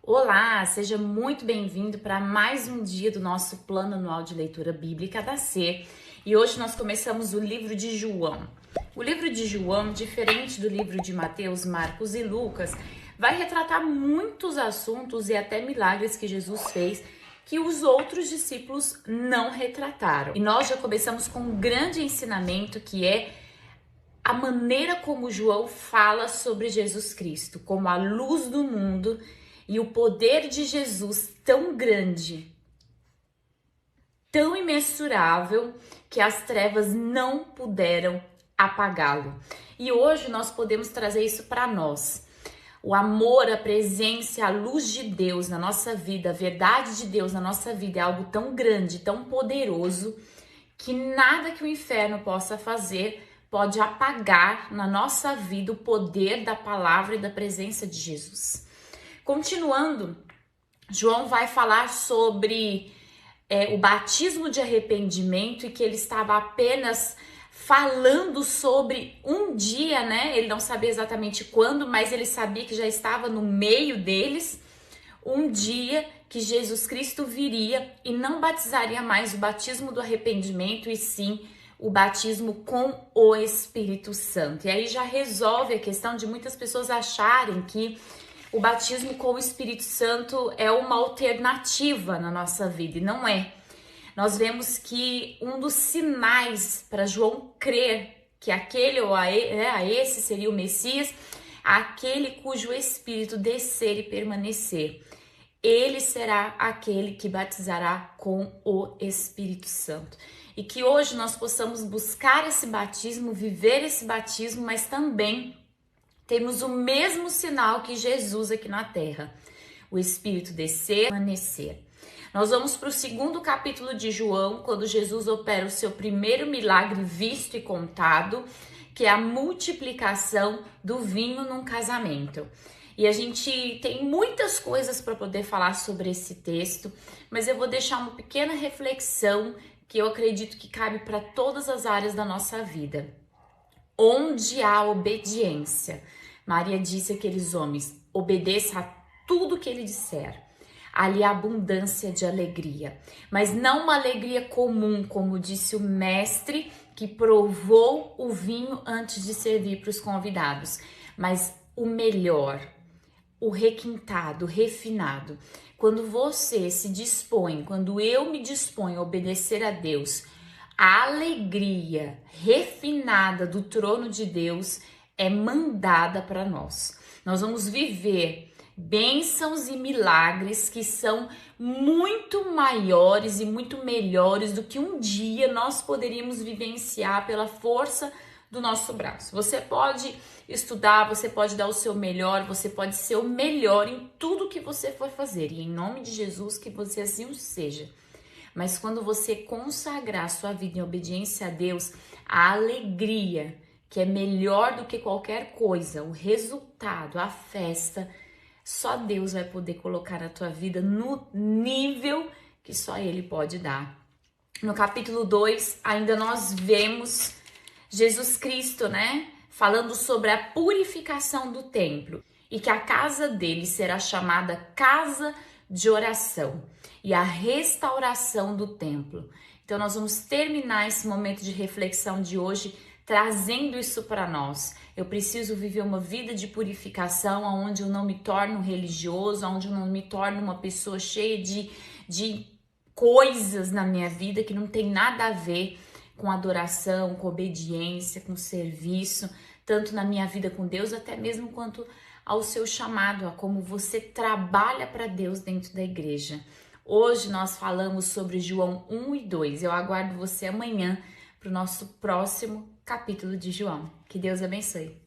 Olá, seja muito bem-vindo para mais um dia do nosso plano anual de leitura bíblica da C. E hoje nós começamos o livro de João. O livro de João, diferente do livro de Mateus, Marcos e Lucas, vai retratar muitos assuntos e até milagres que Jesus fez que os outros discípulos não retrataram. E nós já começamos com um grande ensinamento que é a maneira como João fala sobre Jesus Cristo, como a luz do mundo e o poder de Jesus tão grande, tão imensurável, que as trevas não puderam apagá-lo. E hoje nós podemos trazer isso para nós. O amor, a presença, a luz de Deus na nossa vida, a verdade de Deus na nossa vida é algo tão grande, tão poderoso, que nada que o inferno possa fazer pode apagar na nossa vida o poder da palavra e da presença de Jesus. Continuando, João vai falar sobre o batismo de arrependimento e que ele estava apenas falando sobre um dia, né? Ele não sabia exatamente quando, mas ele sabia que já estava no meio deles, um dia que Jesus Cristo viria e não batizaria mais o batismo do arrependimento, e sim o batismo com o Espírito Santo. E aí já resolve a questão de muitas pessoas acharem que o batismo com o Espírito Santo é uma alternativa na nossa vida, e não é. Nós vemos que um dos sinais para João crer que aquele ou a esse seria o Messias, aquele cujo Espírito descer e permanecer. Ele será aquele que batizará com o Espírito Santo. E que hoje nós possamos buscar esse batismo, viver esse batismo, mas também temos o mesmo sinal que Jesus aqui na terra, o Espírito descer e permanecer. Nós vamos para o segundo capítulo de João, quando Jesus opera o seu primeiro milagre visto e contado, que é a multiplicação do vinho num casamento. E a gente tem muitas coisas para poder falar sobre esse texto, mas eu vou deixar uma pequena reflexão que eu acredito que cabe para todas as áreas da nossa vida. Onde há obediência, Maria disse àqueles homens: obedeça a tudo que ele disser. Ali há abundância de alegria, mas não uma alegria comum, como disse o mestre que provou o vinho antes de servir para os convidados, mas o melhor, o requintado, o refinado. Quando você se dispõe, quando eu me disponho a obedecer a Deus, a alegria refinada do trono de Deus é mandada para nós. Nós vamos viver bênçãos e milagres que são muito maiores e muito melhores do que um dia nós poderíamos vivenciar pela força do nosso braço. Você pode estudar, você pode dar o seu melhor, você pode ser o melhor em tudo que você for fazer, e em nome de Jesus que você assim o seja. Mas quando você consagrar sua vida em obediência a Deus, a alegria, que é melhor do que qualquer coisa, o resultado, a festa, só Deus vai poder colocar a tua vida no nível que só Ele pode dar. No capítulo 2, ainda nós vemos Jesus Cristo, né? Falando sobre a purificação do templo e que a casa dele será chamada casa de oração e a restauração do templo. Então nós vamos terminar esse momento de reflexão de hoje trazendo isso para nós. Eu preciso viver uma vida de purificação, onde eu não me torno religioso, onde eu não me torno uma pessoa cheia de coisas na minha vida que não tem nada a ver com adoração, com obediência, com serviço, tanto na minha vida com Deus, até mesmo quanto ao seu chamado, a como você trabalha para Deus dentro da igreja. Hoje nós falamos sobre João 1 e 2. Eu aguardo você amanhã para o nosso próximo capítulo de João. Que Deus abençoe.